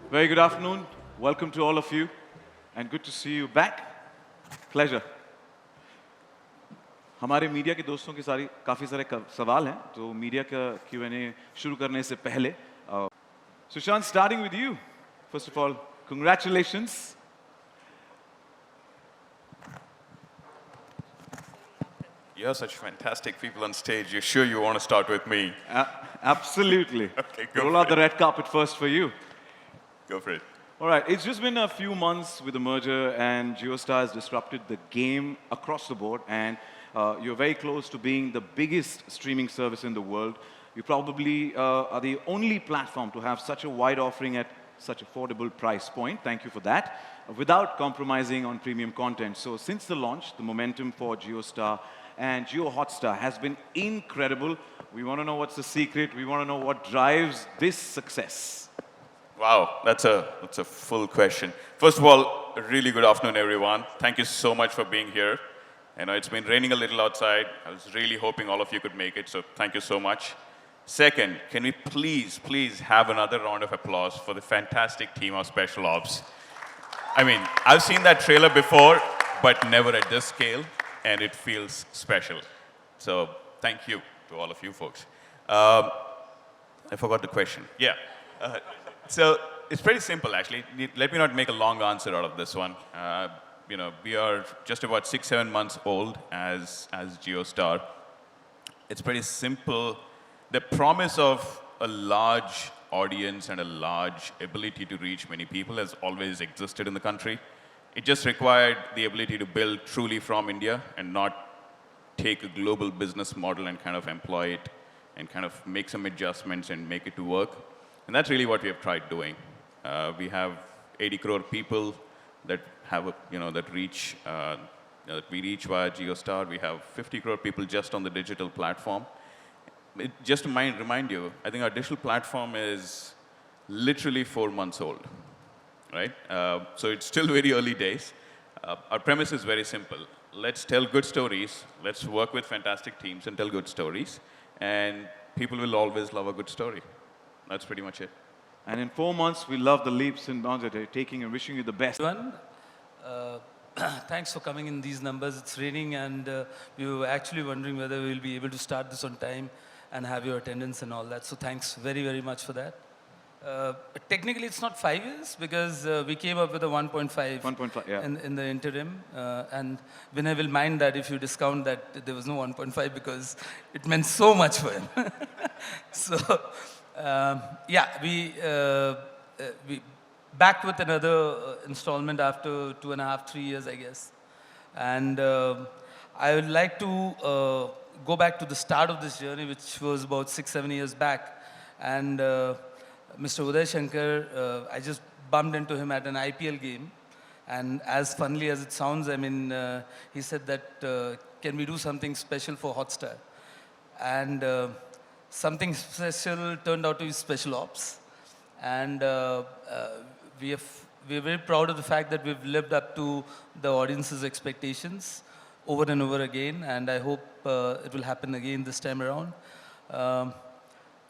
Very good afternoon. Welcome to all of you, and good to see you back. Pleasure. हमारे media के दोस्तों के काफ़ी सारे सवाल हैं, तो मीडिया का Q&A शुरू करने से पहले, Sushant, starting with you. First of all, congratulations. You're such fantastic people on stage. You're sure you want to start with me? Absolutely. Okay, go Roll for out the it. red carpet first for you. Go for it. All right, it's just been a few months with the merger, and JioStar has disrupted the game across the board, and you're very close to being the biggest streaming service in the world. You probably are the only platform to have such a wide offering at such affordable price point. Thank you for that, without compromising on premium content. So since the launch, the momentum for JioStar and Jio Hotstar has been incredible. We want to know what's the secret. We want to know what drives this success. Wow, that's a full question. First of all, a really good afternoon, everyone. Thank you so much for being here. I know it's been raining a little outside. I was really hoping all of you could make it, so thank you so much. Second, can we please have another round of applause for the fantastic team of Special Ops. I mean, I've seen that trailer before, but never at this scale, and it feels special. So thank you to all of you folks. I forgot the question. Yeah. So it's pretty simple, actually. Let me not make a long answer out of this one. We are just about 6-7 months old as JioStar. It's pretty simple. The promise of a large audience and a large ability to reach many people has always existed in the country. It just required the ability to build truly from India and not take a global business model and kind of employ it and kind of make some adjustments and make it to work. And that's really what we have tried doing. We have 80 crore people that have that we reach via JioStar. We have 50 crore people just on the digital platform. Just to remind you, I think our digital platform is literally 4 months old, right? So it's still very early days. Our premise is very simple. Let's tell good stories. Let's work with fantastic teams and tell good stories. And people will always love a good story. That's pretty much it. And in 4 months, we love the leaps and bounds that you're taking and wishing you the best. Thanks for coming in these numbers. It's raining, and we were actually wondering whether we'll be able to start this on time and have your attendance and all that. So thanks very much for that. Technically, it's not 5 years because we came up with a 1.5 1.5, yeah. in the interim. And Vinay will mind that if you discount that there was no 1.5 because it meant so much for him. So, yeah, we back with another installment after 2.5, 3 years, I guess. And I would like to go back to the start of this journey, which was about 6-7 years back. And Mr. Uday Shankar, I just bumped into him at an IPL game. And as funnily as it sounds, I mean, he said that, can we do something special for Hotstar? And something special turned out to be Special Ops. And we're very proud of the fact that we've lived up to the audience's expectations over and over again, and I hope it will happen again this time around.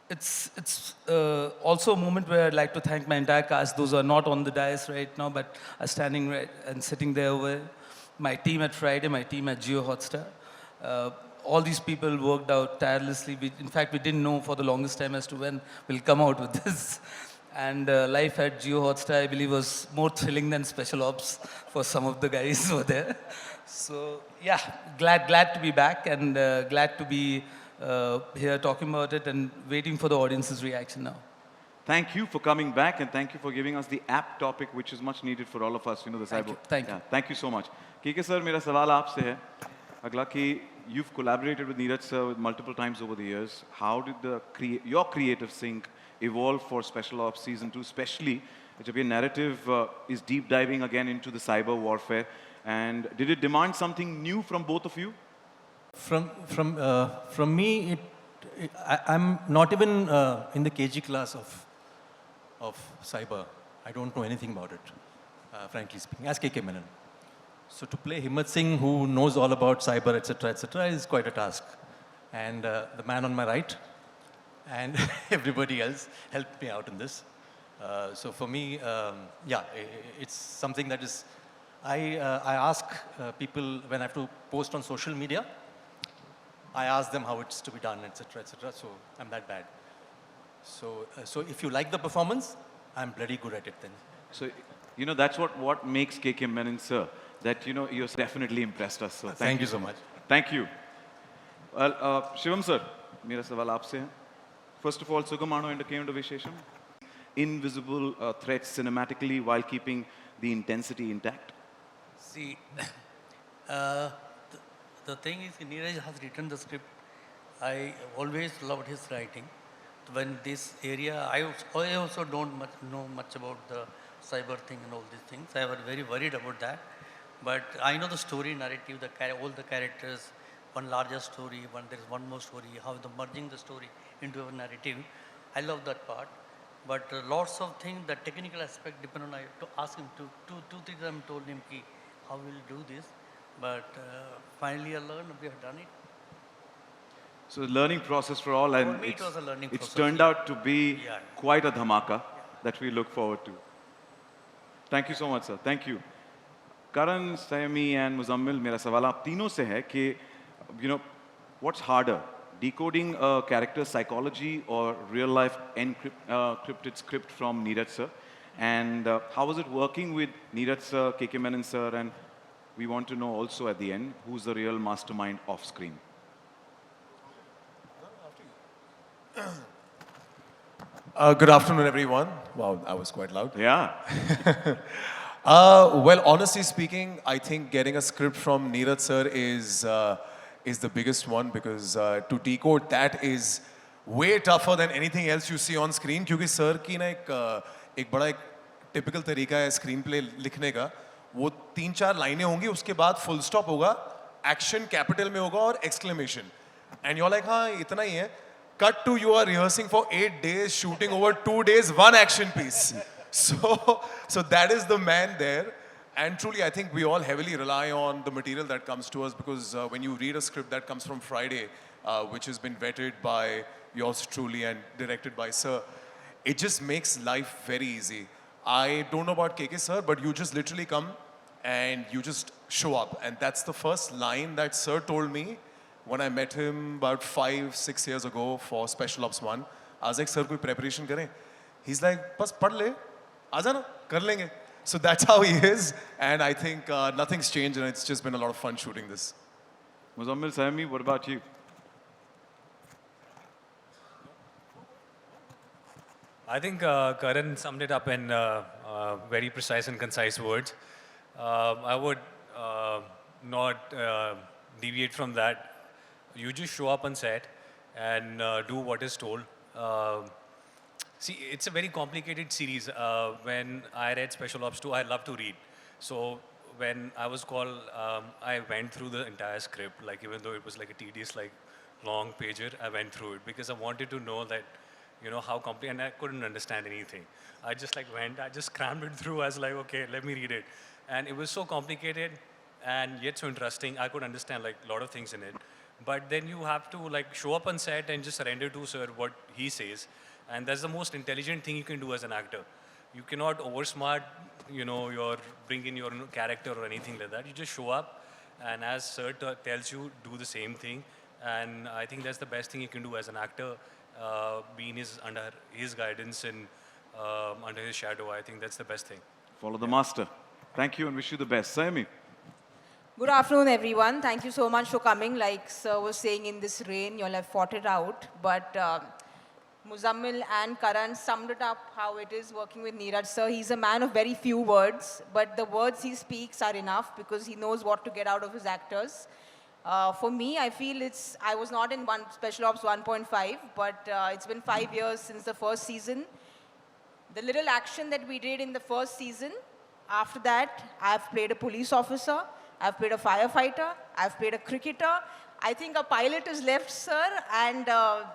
It's also a moment where I'd like to thank my entire cast, those who are not on the dais right now, but are standing right and sitting there over my team at Friday, my team at Jio Hotstar. All these people worked out tirelessly. In fact, we didn't know for the longest time as to when we'll come out with this. And life at Jio Hotstar, I believe, was more thrilling than Special Ops for some of the guys over there. So, yeah, glad to be back and glad to be here talking about it and waiting for the audience's reaction now. Thank you for coming back, and thank you for giving us the app topic, which is much needed for all of us, the cyber. Thank you. Thank you so much. KK sir, मेरा सवाल आपसे है. अगला कि you've collaborated with Neeraj sir multiple times over the years. How did your creative sync evolve for Special Ops Season 2, especially if your narrative is deep diving again into the cyber warfare? And did it demand something new from both of you? From me, I'm not even in the KG class of cyber. I don't know anything about it, frankly speaking, as KK Menon. So to play Himmat Singh, who knows all about cyber, etc., is quite a task. And the man on my right and everybody else helped me out in this. So for me, yeah, it's something that is, I ask people when I have to post on social media, I ask them how it's to be done, etc., etc. So I'm that bad. So if you like the performance, I'm bloody good at it then. So, that's what makes KK Menon, sir. That, you're definitely impressed us, sir. Thank you so much. Thank you. Well, Shivam sir, मेरा सवाल आपसे है. First of all, Sugamano entertainment Vishesham. Invisible threats cinematically while keeping the intensity intact. See, uh, the thing is, Neeraj has written the script. I always loved his writing. When this area, I also don't know much about the cyber thing and all these things. I was very worried about that. But I know the story narrative, all the characters, one larger story, there is one more story, how the merging the story into a narrative. I love that part. But lots of things, the technical aspect depend on, I have to ask him to, two, three times I told him ki, how will do this. But finally I learned, we have done it. So the learning process for all, and For me, it was a learning it's process, turned yeah. out to be Yeah. quite a dhamaka that we look forward to. Thank you so much, sir. Thank you. Karan, Sayami, and Muzammil, मेरा सवाल आप तीनों से है कि what's harder, decoding a character's psychology or real-life encrypted script from Neeraj sir, and how was it working with Neeraj sir, KK Menon sir, and we want to know also at the end who's the real mastermind off-screen. Good afternoon, everyone. Wow, that was quite loud. Yeah. Well, honestly speaking, I think getting a script from Neeraj sir is the biggest one because to decode that is way tougher than anything else you see on screen. क्योंकि sir की ना एक बड़ा typical तरीका है screenplay लिखने का. वो 3-4 लाइनें होंगी, उसके बाद full stop होगा, action capital में होगा और exclamation. And you're like, हाँ इतना ही है. Cut to you are rehearsing for 8 days, shooting over 2 days, one action piece. So that is the man there. And truly, I think we all heavily rely on the material that comes to us because when you read a script that comes from Friday, which has been vetted by yours truly and directed by Sir, it just makes life very easy. I don't know about KK Sir, but you just literally come and you just show up. And that's the first line that Sir told me when I met him about 5-6 years ago for Special Ops 1. I was like, Sir, koi preparation kare? He's like, bas pad le, aaja na, kar lenge. So that's how he is, and I think nothing's changed, and it's just been a lot of fun shooting this. Muzammil, Sayami, what about you? I think Karan summed it up in very precise and concise words. I would not deviate from that. You just show up on set and do what is told. See, it's a very complicated series. When I read Special Ops 2, I love to read. So when I was called, I went through the entire script. Like even though it was like a tedious, like long pager, I went through it because I wanted to know that, how complicated, and I couldn't understand anything. I just I just crammed it through. I was like, okay, let me read it. And it was so complicated and yet so interesting. I could understand like a lot of things in it. But then you have to like show up on set and just surrender to Sir what he says. And that's the most intelligent thing you can do as an actor. You cannot oversmart, bring in your character or anything like that. You just show up, and as Sir tells you, do the same thing. And I think that's the best thing you can do as an actor, being under his guidance and under his shadow. I think that's the best thing. Follow the master. Thank you and wish you the best. Sayami. Good afternoon, everyone. Thank you so much for coming. Like Sir was saying, in this rain, you'll have fought it out. But Muzammil and Karan summed it up how it is working with Neeraj sir. He's a man of very few words, but the words he speaks are enough because he knows what to get out of his actors. For me, I feel I was not in Special Ops 1.5, but it's been 5 years since the first season. The little action that we did in the first season, after that, I've played a police officer, I've played a firefighter, I've played a cricketer. I think a pilot is left, sir, and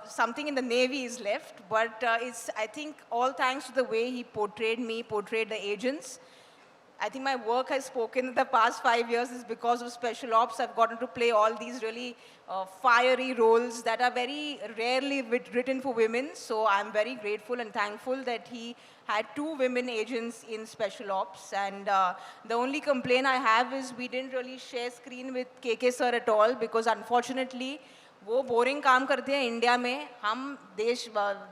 something in the Navy is left. But it's, I think, all thanks to the way he portrayed me, portrayed the agents. I think my work has spoken in the past 5 years is because of special ops. I've gotten to play all these really fiery roles that are very rarely written for women. So I'm very grateful and thankful that he had 2 women agents in special ops. And the only complaint I have is we didn't really share screen with KK sir at all because unfortunately, वो boring काम करते हैं India में, हम देश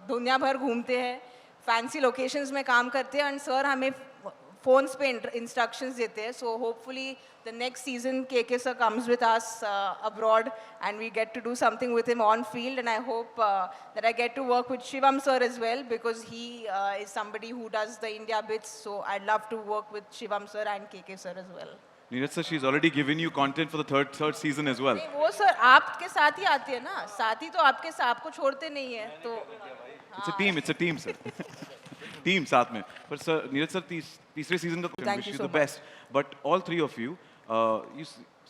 दुनिया भर घूमते हैं, फैंसी लोकेशंस में काम करते हैं एंड सर हमें phones पे instructions देते हैं. So hopefully the next season KK sir comes with us abroad and we get to do something with him on field, and I hope that I get to work with Shivam sir as well because he is somebody who does the India bits. So I'd love to work with Shivam sir and KK sir as well. Neeraj sir, she's already given you content for the third season as well. नहीं, वो sir आपके साथ ही आती है ना, साथी तो आपको छोड़ते नहीं है तो. It's a team, sir. Team साथ में. But sir, Neeraj sir, तीसरे season का Thank wish you you so the best. But all 3 of you,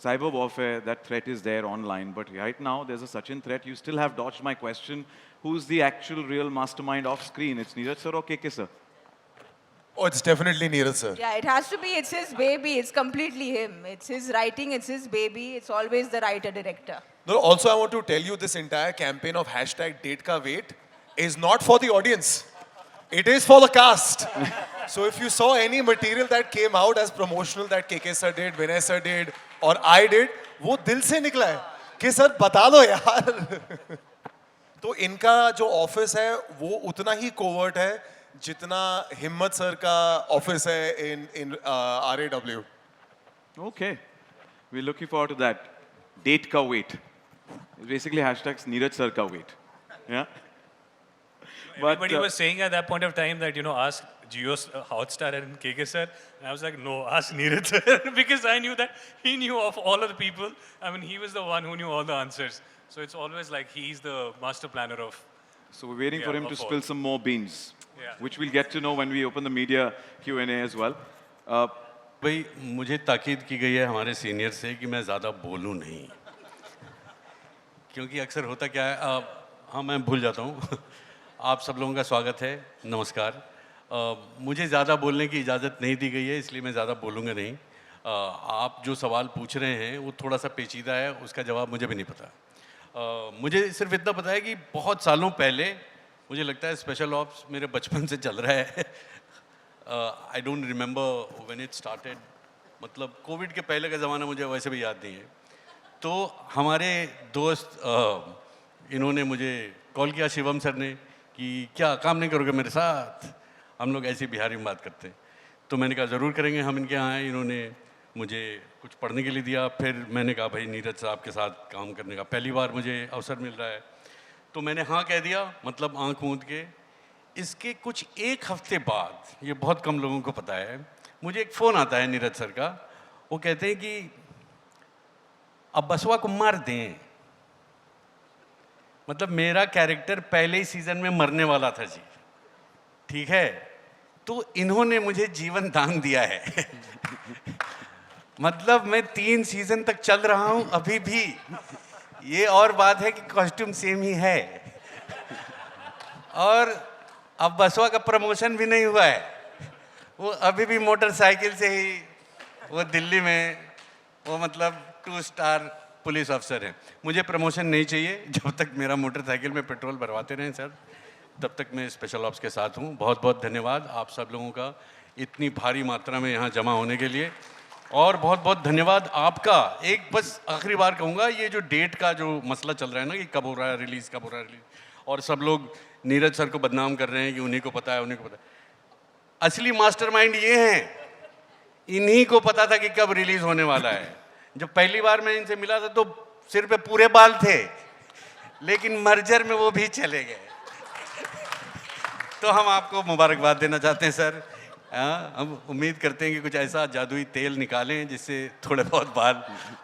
cyber warfare, that threat is there online. But right now, there's a Sachin threat. You still have dodged my question. Who's the actual real mastermind off screen? It's Neeraj sir or KK sir? Oh, it's definitely Neeraj sir. Yeah, it has to be. It's his baby. It's completely him. It's his writing. It's his baby. It's always the writer-director. No, also I want to tell you this entire campaign of #DateKaWait is not for the audience. It is for the cast. So if you saw any material that came out as promotional that KK sir did, Vinay sir did, or I did, वो दिल से निकला है कि sir बता दो यार. तो इनका जो ऑफिस है वो उतना ही कोवर्ट है जितना हिम्मत सर का ऑफिस है in RAW. Okay. We're looking forward to that. Date ka wait. It's basically hashtags Neeraj sir ka wait. Yeah? Everybody was saying at that point of time that, ask Jio Hotstar and KK sir. And I was like, no, ask Neeraj sir. Because I knew that he knew of all of the people. I mean, he was the one who knew all the answers. So it's always like he's the master planner of. So we're waiting for him to of all. spill some more beans, Yeah. which we'll get to know when we open the media Q&A as well. भाई मुझे ताकीद की गई है हमारे senior से कि मैं ज़्यादा बोलूं नहीं, क्योंकि अक्सर होता क्या है, हाँ मैं भूल जाता हूँ. आप सब लोगों का स्वागत है, नमस्कार. मुझे ज़्यादा बोलने की इजाज़त नहीं दी गई है, इसलिए मैं ज़्यादा बोलूँगा नहीं. आप जो सवाल पूछ रहे हैं वो थोड़ा सा पेचीदा है, उसका जवाब मुझे भी नहीं पता. मुझे सिर्फ इतना पता है कि बहुत सालों पहले, मुझे लगता है स्पेशल ऑप्स मेरे बचपन से चल रहा है. I don't remember when it started, मतलब कोविड के पहले का ज़माना मुझे वैसे भी याद नहीं है. तो हमारे दोस्त इन्होंने मुझे कॉल किया, शिवम सर ने, कि क्या काम नहीं करोगे मेरे साथ, हम लोग ऐसे बिहारी में बात करते हैं. तो मैंने कहा ज़रूर करेंगे, हम इनके यहाँ आए. इन्होंने मुझे कुछ पढ़ने के लिए दिया. फिर मैंने कहा भाई नीरज साहब के साथ काम करने का पहली बार मुझे अवसर मिल रहा है, तो मैंने हाँ कह दिया, मतलब आँख मूंद के. इसके कुछ 1 हफ्ते बाद, ये बहुत कम लोगों को पता है, मुझे एक फ़ोन आता है नीरज सर का. वो कहते हैं कि अब बसवा को मार दें. मतलब मेरा कैरेक्टर पहले ही सीज़न में मरने वाला था जी, ठीक है. तो इन्होंने मुझे जीवन दान दिया है. मतलब मैं 3 सीज़न तक चल रहा हूँ अभी भी. ये और बात है कि कॉस्ट्यूम सेम ही है, और अब बसवा का प्रमोशन भी नहीं हुआ है. वो अभी भी मोटरसाइकिल से ही वो दिल्ली में वो मतलब 2 स्टार पुलिस अफसर है. मुझे प्रमोशन नहीं चाहिए, जब तक मेरा मोटरसाइकिल में पेट्रोल भरवाते रहें सर, तब तक मैं स्पेशल ऑप्स के साथ हूँ. बहुत बहुत धन्यवाद आप सब लोगों का इतनी भारी मात्रा में यहाँ जमा होने के लिए, और बहुत बहुत धन्यवाद आपका. एक बस आखिरी बार कहूँगा, ये जो डेट का जो मसला चल रहा है ना कि कब हो रहा है रिलीज़, कब हो रहा है रिलीज़, और सब लोग नीरज सर को बदनाम कर रहे हैं कि उन्हीं को पता है, उन्हीं को पता है. असली मास्टरमाइंड ये हैं, इन्हीं को पता था कि कब रिलीज़ होने वाला है. जब पहली बार मैं इनसे मिला था तो सिर पे पूरे बाल थे, लेकिन मर्जर में वो भी चले गए. तो हम आपको मुबारकबाद देना चाहते हैं सर. हम उम्मीद करते हैं कि कुछ ऐसा जादुई तेल निकालें जिससे थोड़े बहुत बाल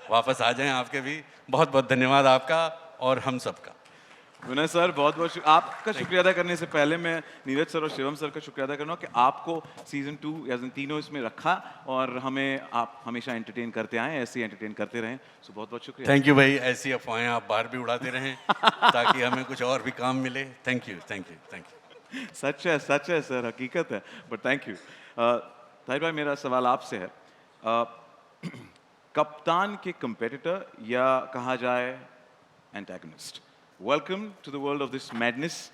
वापस आ जाएं आपके भी. बहुत बहुत धन्यवाद आपका और हम सबका. विनय सर, बहुत बहुत आपका शुक्रिया अदा करने से पहले मैं नीरज सर और शिवम सर का शुक्रिया अदा करूँगा कि आपको सीज़न 2 या तीनों इसमें रखा और हमें आप हमेशा एंटरटेन करते आए, ऐसे ही एंटरटेन करते रहें. सो बहुत बहुत शुक्रिया. थैंक यू भाई. ऐसी अफवाहें आप बाहर भी उड़ाते रहें ताकि हमें कुछ और भी काम मिले. Thank you, thank you, thank you. सच है सर, हकीकत है. But thank you. ताहिर भाई मेरा सवाल आपसे है कप्तान के कंपेटिटर या कहा जाए antagonist. Welcome to the world of this madness.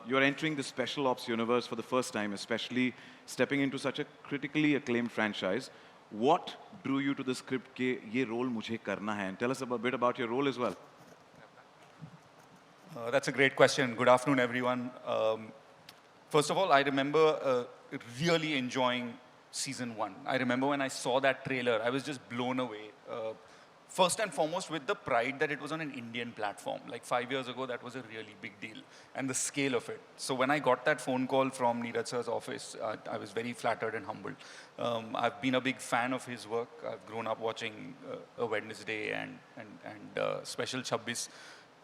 You're entering the special ops universe for the first time, especially stepping into such a critically acclaimed franchise. What drew you to the script ke ye role mujhe karna hai? And tell us a bit about your role as well. That's a great question. Good afternoon, everyone. First of all, I remember really enjoying season 1. I remember when I saw that trailer, I was just blown away. First and foremost with the pride that it was on an Indian platform. Like 5 years ago, that was a really big deal. And the scale of it. So when I got that phone call from Neeraj sir's office, I was very flattered and humbled. I've been a big fan of his work. I've grown up watching A Wednesday and Special 26.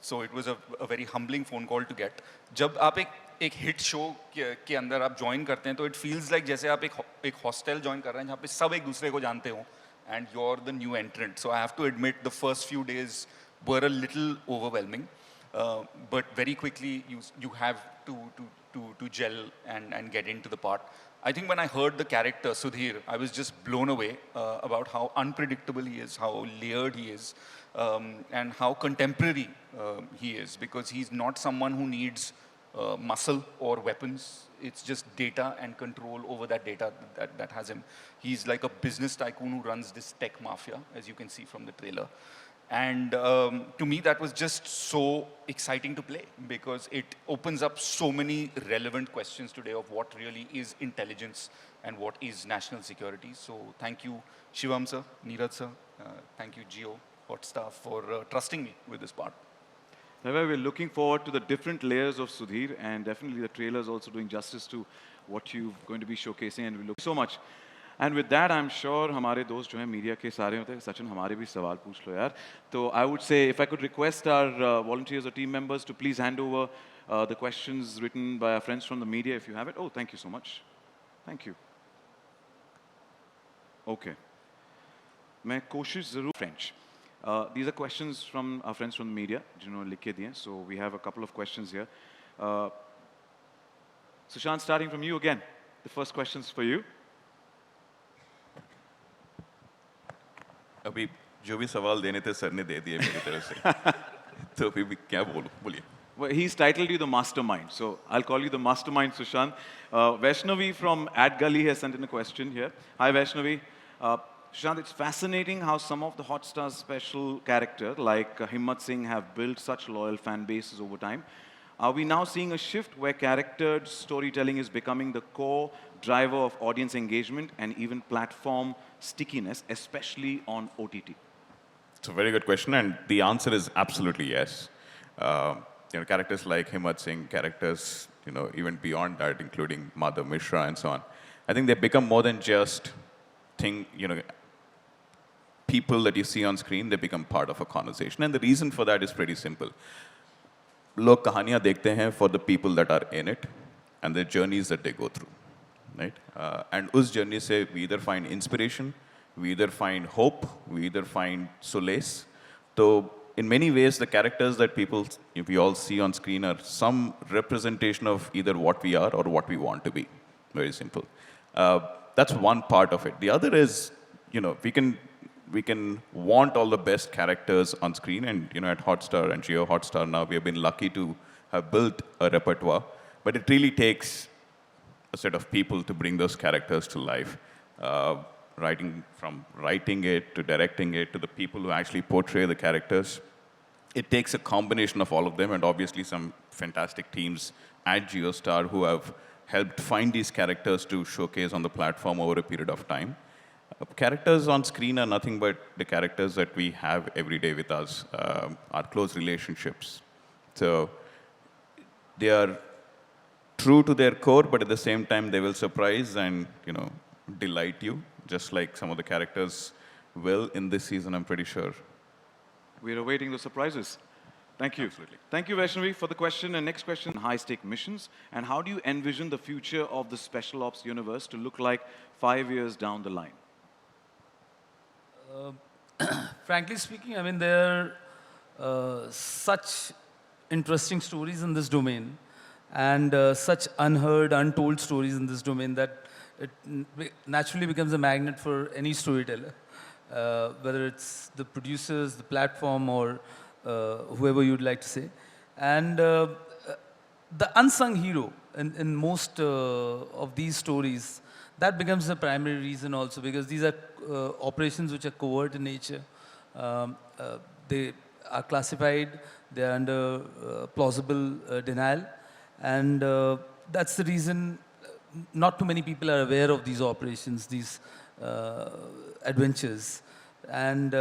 So it was a very humbling phone call to get. जब आप एक hit show के अंदर आप join करते हैं तो it feels like जैसे आप एक हॉस्टल ज्वाइन कर रहे हैं जहाँ पे सब एक दूसरे को जानते हो and you're the new entrant. So I have to admit the first few days were a little overwhelming, but very quickly you have to gel and get into the part. I think when I heard the character Sudhir, I was just blown away about how unpredictable he is, how layered he is, and how contemporary he is, because he's not someone who needs muscle or weapons. It's just data and control over that data that has him. He's like a business tycoon who runs this tech mafia, as you can see from the trailer. And to me, that was just so exciting to play because it opens up so many relevant questions today of what really is intelligence and what is national security. So thank you, Shivam sir, Neeraj sir. Thank you, Jio Hotstar, for trusting me with this part. However, we're looking forward to the different layers of Sudhir, and definitely the trailer is also doing justice to what you're going to be showcasing, and we look so much. And with that, I'm sure हमारे दोस्त जो हैं media के सारे होते हैं सचिन हमारे भी सवाल पूछ लो यार तो I would say if I could request our volunteers or team members to please hand over the questions written by our friends from the media if you have it. Oh, thank you so much. Thank you. Okay. मैं कोशिश ज़रूर French. These are questions from our friends from the media, जिन्होंने लिख के दिए. So we have a couple of questions here. Sushant, starting from you again. The first question's for you. अभी जो भी सवाल देने थे सर ने दे दिए मेरी तरफ से तो अभी भी क्या बोलूं बोलिए. Well, he's titled you the mastermind, so I'll call you the mastermind, Sushant. Vaishnavi from @Gully has sent in a question here. Hi, Vaishnavi. Sushant, it's fascinating how some of the Hotstar special character like Himmat Singh have built such loyal fan bases over time. Are we now seeing a shift where character storytelling is becoming the core driver of audience engagement and even platform stickiness, especially on OTT? It's a very good question, and the answer is absolutely yes. Characters like Himmat Singh, characters, even beyond that, including Madhav Mishra and so on. I think they become more than just people that you see on screen. They become part of a conversation, and the reason for that is pretty simple. लोग कहानियाँ देखते हैं for the people that are in it and the journeys that they go through, right? And उस journey से we either find inspiration, we either find hope, we either find solace. So in many ways, the characters that we all see on screen are some representation of either what we are or what we want to be. Very simple. That's one part of it. The other is, we can want all the best characters on screen, and at Hotstar and Jio Hotstar now, we have been lucky to have built a repertoire, but it really takes a set of people to bring those characters to life. From writing it, to directing it, to the people who actually portray the characters. It takes a combination of all of them, and obviously some fantastic teams at JioStar who have helped find these characters to showcase on the platform over a period of time. Characters on screen are nothing but the characters that we have every day with us, our close relationships. So they are true to their core, but at the same time, they will surprise and delight you, just like some of the characters will in this season, I'm pretty sure. We're awaiting the surprises. Thank you. Absolutely. Thank you, Vaishnavi, for the question. And next question, high-stake missions. And how do you envision the future of the Special Ops universe to look like 5 years down the line? Frankly speaking, I mean, there are such interesting stories in this domain and such unheard, untold stories in this domain that it naturally becomes a magnet for any storyteller, whether it's the producers, the platform, or whoever you'd like to say. And the unsung hero in most of these stories, that becomes the primary reason also, because these are operations which are covert in nature. They are classified, they are under plausible denial, and that's the reason not too many people are aware of these operations, these adventures. And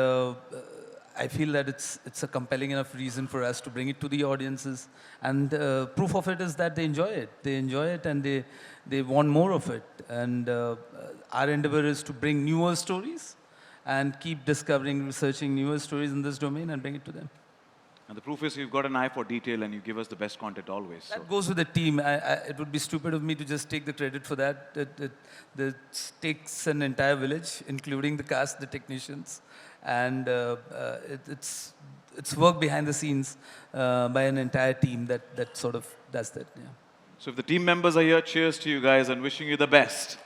I feel that it's a compelling enough reason for us to bring it to the audiences. And proof of it is that they enjoy it. They enjoy it and they want more of it. And our endeavor is to bring newer stories and keep discovering, researching newer stories in this domain and bring it to them. And the proof is you've got an eye for detail and you give us the best content always. That goes with the team. It would be stupid of me to just take the credit for that. It takes an entire village, including the cast, the technicians, and it's work behind the scenes by an entire team that sort of does that. Yeah. So if the team members are here, cheers to you guys and wishing you the best.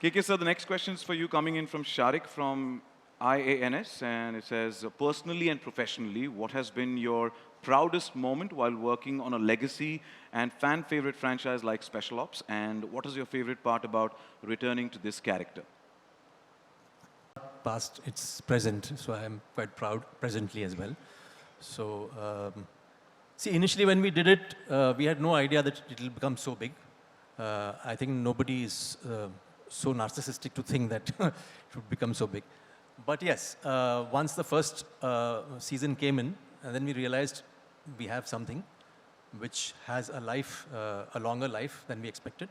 KK sir, the next question is for you, coming in from Sharik from IANS, and it says, personally and professionally, what has been your proudest moment while working on a legacy and fan favorite franchise like Special Ops, and what is your favorite part about returning to this character? Past, it's present, so I'm quite proud presently as well. So, see, initially when we did it, we had no idea that it will become so big. I think nobody is so narcissistic to think that it would become so big. But yes, once the first season came in, and then we realized we have something which has a life, a longer life than we expected.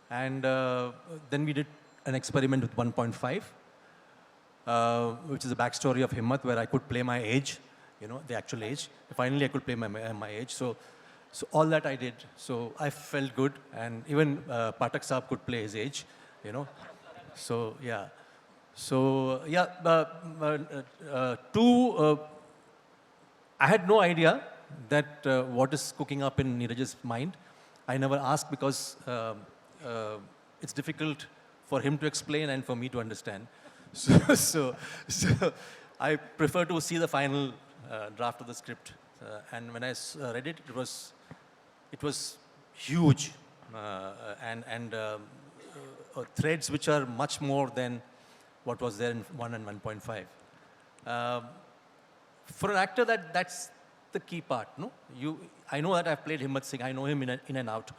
And then we did an experiment with 1.5, which is a backstory of Himmat, where I could play my age, you know, the actual age. Finally, I could play my age. So all that I did. So I felt good, and even Pathak Saab could play his age, you know. So yeah. So yeah, I had no idea that what is cooking up in Neeraj's mind. I never asked because it's difficult for him to explain and for me to understand. So I prefer to see the final draft of the script. And when I read it, it was huge and threads which are much more than what was there in 1 and 1.5. For an actor, that's the key part, no? I know that I've played Himmat Singh. I know him in and out.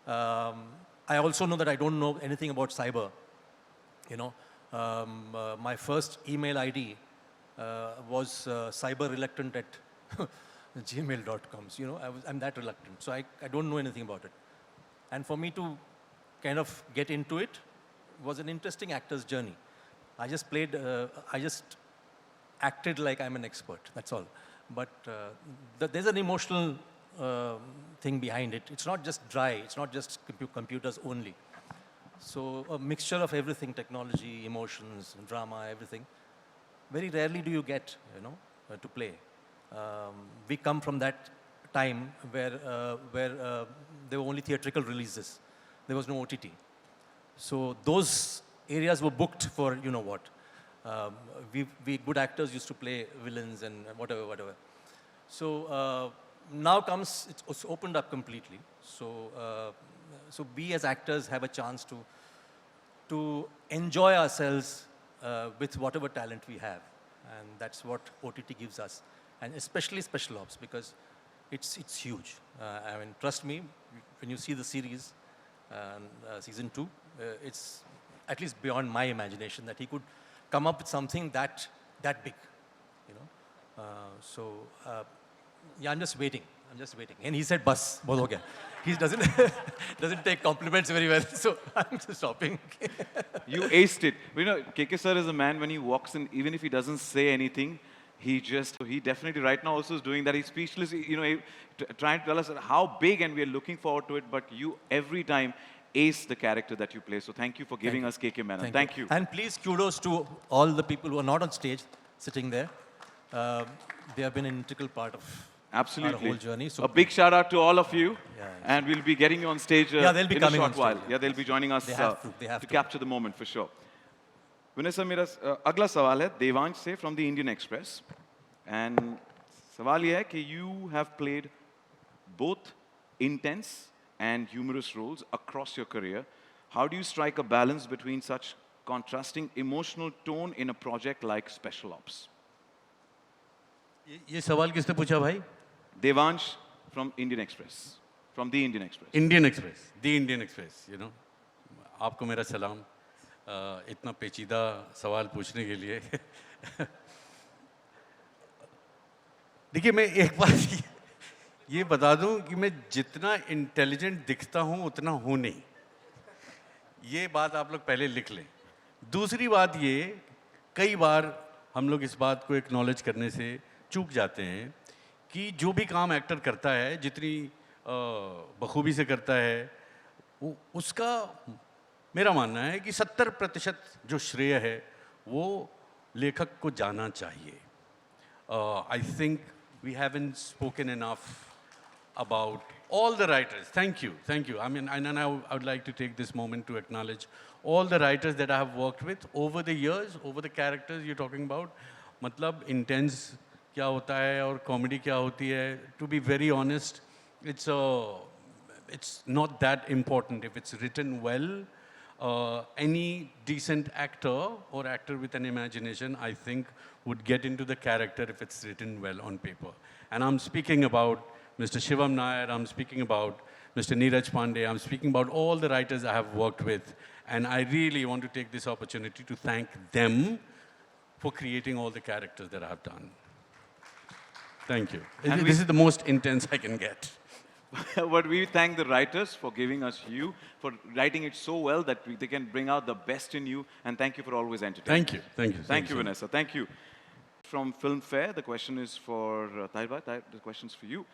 I also know that I don't know anything about cyber, you know. My first email ID was cyberreluctant at gmail.com. So, you know, I'm that reluctant. So I don't know anything about it. And for me to kind of get into it was an interesting actor's journey. I just acted like I'm an expert, that's all. But there's an emotional thing behind it. It's not just dry, it's not just computers only. So a mixture of everything, technology, emotions, drama, everything. Very rarely do you get, you know, to play. We come from that time where there were only theatrical releases. There was no OTT. So those areas were booked for you know what. We good actors used to play villains and whatever. So now comes, it's opened up completely. So we as actors have a chance to enjoy ourselves with whatever talent we have. And that's what OTT gives us. And especially Special Ops, because it's huge. I mean, trust me, when you see the series, season 2, it's at least beyond my imagination that he could come up with something that big, you know. Yeah, I'm just waiting. And he said, "Bas, bahut ho gaya." He doesn't take compliments very well, so I'm just stopping. You aced it. You know, KK sir is a man, when he walks in, even if he doesn't say anything, he definitely right now also is doing that. He's speechless, you know, trying to tell us how big, and we are looking forward to it, but you every time ace the character that you play. So thank you for giving us KK Menon. Thank you. And please, kudos to all the people who are not on stage, sitting there. They have been an integral part of Absolutely. whole journey. So a big shout out to all of you. Yeah, And we'll be getting you on stage Yeah, they'll be in coming a on short stage, while. yeah. Yeah, they'll be joining us They have to, they have to. capture the moment for sure. Vinay मेरा अगला सवाल है देवांश से from the Indian Express. And सवाल ये है कि you have played both intense and humorous roles across your career. How do you strike a balance between such contrasting emotional tone in a project like Special Ops? ये सवाल किसने पूछा भाई? Devansh from Indian Express. From the Indian Express. Indian express, the Indian express, you know. आपको मेरा सलाम. इतना पेचीदा सवाल पूछने के लिए. देखिए, मैं एक बात ये बता दूं कि मैं जितना इंटेलिजेंट दिखता हूं उतना हूं नहीं. ये बात आप लोग पहले लिख लें. दूसरी बात ये, कई बार हम लोग इस बात को एक्नॉलेज करने से चूक जाते हैं कि जो भी काम एक्टर करता है, जितनी बखूबी से करता है, उसका मेरा मानना है कि 70% जो श्रेय है वो लेखक को जाना चाहिए. I think we haven't spoken enough about all the writers. Thank you, thank you. I mean, and I would like to take this moment to acknowledge all the writers that I have worked with over the years, over the characters you're talking about. मतलब intense क्या होता है और comedy क्या होती है. To be very honest, it's not that important. If it's written well, any decent actor or actor with an imagination, I think, would get into the character if it's written well on paper. And I'm speaking about Mr. Shivam Nair, I'm speaking about Mr. Neeraj Pandey, I'm speaking about all the writers I have worked with. And I really want to take this opportunity to thank them for creating all the characters that I have done. Thank you. And This is the most intense I can get. But we thank the writers for giving us you, for writing it so well that they can bring out the best in you. And thank you for always entertaining. Thank you. Thank you. Thank you, so much. Vanessa. Thank you. From Filmfare, the question is for Taiba. The question's for you.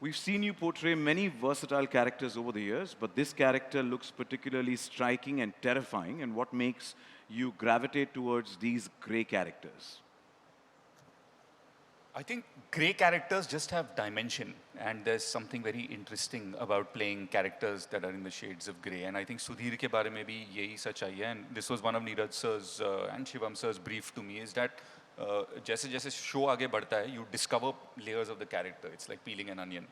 We've seen you portray many versatile characters over the years, but this character looks particularly striking and terrifying. And what makes you gravitate towards these grey characters? I think grey characters just have dimension, and there's something very interesting about playing characters that are in the shades of grey. And I think Sudhir ke baare mein bhi yahi sachai hai, and this was one of Neeraj sir's and Shivam sir's brief to me, is that जैसे जैसे show आगे बढ़ता है, you discover layers of the character. It's like peeling an onion,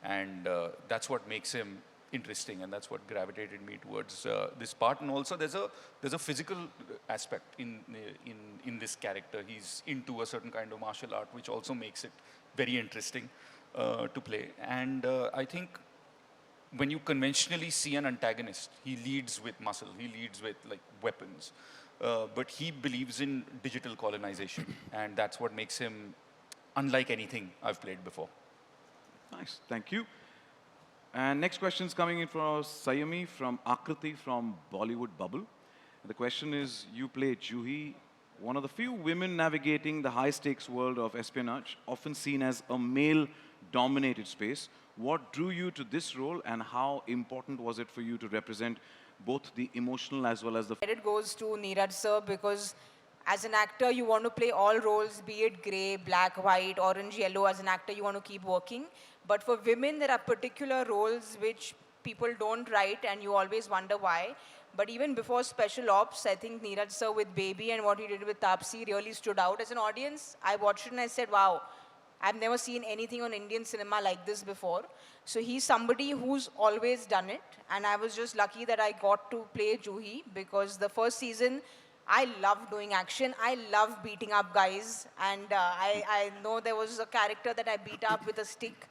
and that's what makes him interesting, and that's what gravitated me towards this part. And also, there's a physical aspect in this character. He's into a certain kind of martial art, which also makes it very interesting to play. And I think when you conventionally see an antagonist, he leads with muscle, he leads with like weapons. But he believes in digital colonization, and that's what makes him unlike anything I've played before. Nice, thank you. And next question is coming in from Sayami from Akriti from Bollywood Bubble. The question is, you play Juhi, one of the few women navigating the high-stakes world of espionage, often seen as a male-dominated space. What drew you to this role, and how important was it for you to represent both the emotional as well as the... Credit goes to Neeraj sir, because as an actor, you want to play all roles, be it grey, black, white, orange, yellow. As an actor, you want to keep working. But for women, there are particular roles which people don't write, and you always wonder why. But even before Special Ops, I think Neeraj sir with Baby and what he did with Taapsee really stood out. As an audience, I watched it and I said, wow, I've never seen anything on Indian cinema like this before. So he's somebody who's always done it. And I was just lucky that I got to play Juhi, because the first season, I love doing action. I love beating up guys. And I know there was a character that I beat up with a stick.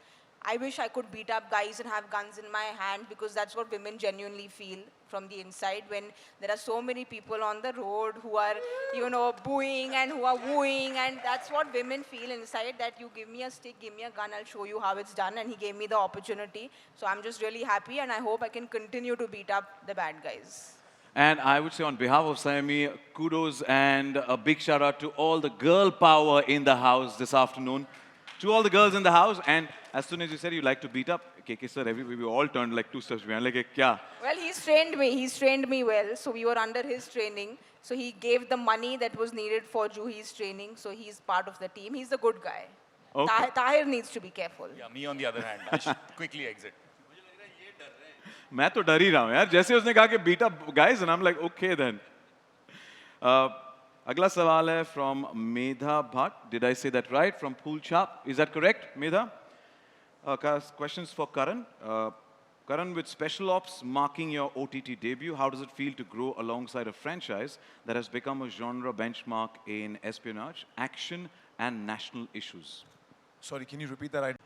I wish I could beat up guys and have guns in my hand, because that's what women genuinely feel from the inside when there are so many people on the road who are, you know, booing and who are wooing, and that's what women feel inside, that you give me a stick, give me a gun, I'll show you how it's done, and he gave me the opportunity. So I'm just really happy, and I hope I can continue to beat up the bad guys. And I would say on behalf of Sayami, kudos and a big shout out to all the girl power in the house this afternoon. To all the girls in the house, and as soon as you said you like to beat up, KK sir, we all turned like 2 steps behind, like, kya? Well, he's trained me well, so we were under his training. So he gave the money that was needed for Juhi's training, so he's part of the team. He's a good guy. Okay. Tahir needs to be careful. Yeah, me on the other hand, I should quickly exit. मैं तो डर ही रहा हूँ यार जैसे उसने कहा कि beat up guys and I'm like okay then. अगला सवाल है from Medha Bhatt. Did I say that right? From Pool Chap. Is that correct, Medha? Questions for Karan. Karan, with Special Ops marking your OTT debut, how does it feel to grow alongside a franchise that has become a genre benchmark in espionage, action, and national issues? Sorry, can you repeat that?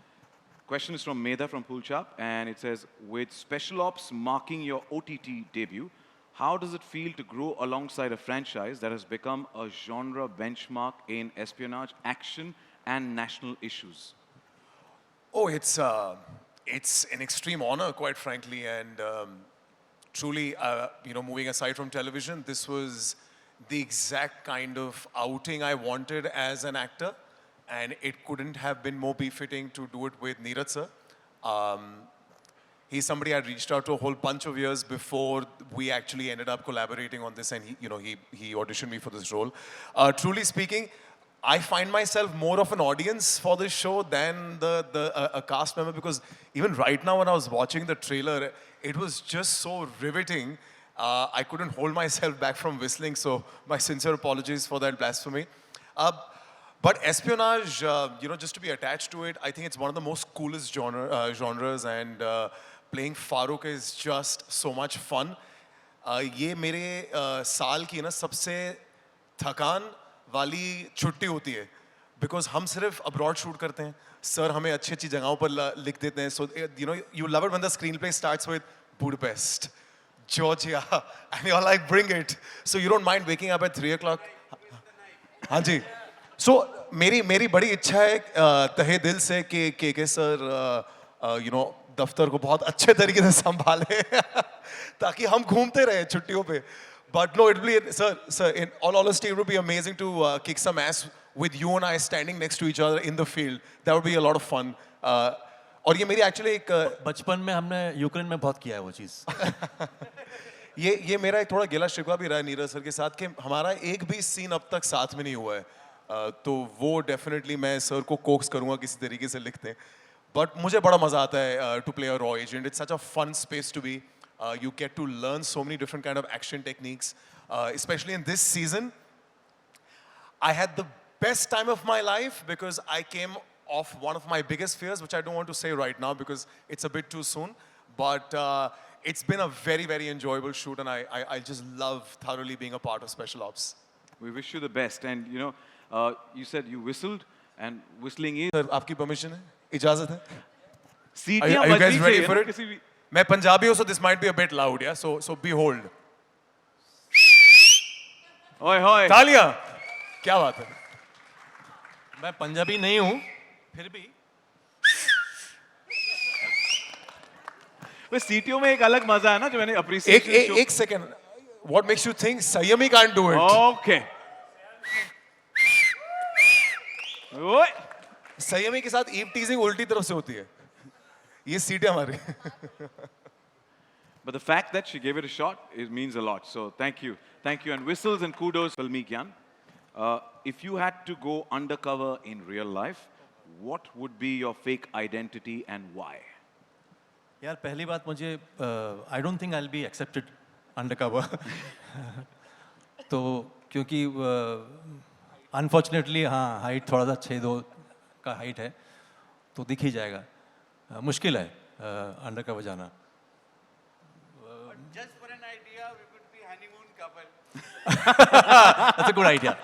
Question is from Medha from Poolchap, and it says, with Special Ops marking your OTT debut, how does it feel to grow alongside a franchise that has become a genre benchmark in espionage, action, and national issues? Oh, it's an extreme honor, quite frankly, and truly, moving aside from television, this was the exact kind of outing I wanted as an actor, and it couldn't have been more befitting to do it with Neeraj sir. He's somebody I'd reached out to a whole bunch of years before we actually ended up collaborating on this, and he auditioned me for this role. Truly speaking, I find myself more of an audience for this show than a cast member, because even right now when I was watching the trailer, it was just so riveting. I couldn't hold myself back from whistling, so my sincere apologies for that blasphemy. But espionage, just to be attached to it, I think it's one of the most coolest genres, and playing Farooq is just so much fun. ये मेरे साल की ना सबसे थकान वाली छुट्टी होती है, because हम सिर्फ abroad shoot करते हैं. Sir हमें अच्छी अच्छी जगहों पर लिख देते हैं. So you love it when the screenplay starts with Budapest, Georgia, and you're like, bring it. So you don't mind waking up at 3 o'clock. हाँ जी. So मेरी बड़ी इच्छा है तहे दिल से कि के सर दफ्तर को बहुत अच्छे तरीके से संभाले ताकि हम घूमते रहे छुट्टियों पे. But no, it'll be, sir, in all honesty, it would be amazing to kick some ass with you and I standing next to each other in the field. That would be a lot of fun. और ये मेरी actually एक बचपन में हमने Ukraine में बहुत किया है वो चीज़. ये मेरा एक थोड़ा गिला शिकवा भी रहा है नीरज सर के साथ कि हमारा एक भी सीन अब तक साथ में नहीं हुआ है. तो वो डेफिनेटली मैं सर को कोक्स करूँगा किसी तरीके से लिखते हैं. बट मुझे बड़ा मज़ा आता है to play a raw agent. It's such a fun space to be. You get to learn so many different kind of action techniques, especially in this season. I had the best time of my life because I came off one of my biggest fears, which I don't want to say right now because it's a bit too soon. But it's been a very, very enjoyable shoot, and I just love thoroughly being a part of Special Ops. We wish you the best. And you said you whistled, and whistling is. Sir, आपकी permission है? इजाज़त है? सीटियां Are you guys बजनी ready चाहिए for ना it? किसी भी. मैं पंजाबी हूँ, so this might be a bit loud, yeah. So behold. ओए होए. तालियां. क्या बात है? मैं पंजाबी नहीं हूँ, फिर भी वे सीटियों में एक अलग मजा है ना जो मैंने appreciation एक second. What makes you think Sayami can't do it? Okay. ओए. संयमी के साथ ईव टीजिंग उल्टी तरफ से होती है. ये सीटें हमारी. But the fact that she gave it a shot, it means a lot. So thank you. Thank you. And whistles and kudos, Filmi Gyan. If you had to go undercover in real life, what would be your fake identity and why? यार पहली बात मुझे I don't think I'll be accepted undercover. तो क्योंकि unfortunately हाँ height थोड़ा सा 6'2" का हाइट है तो दिख ही जाएगा. मुश्किल है अंडरकवर जाना. Just for an idea, we could be honeymoon couple. That's a good idea.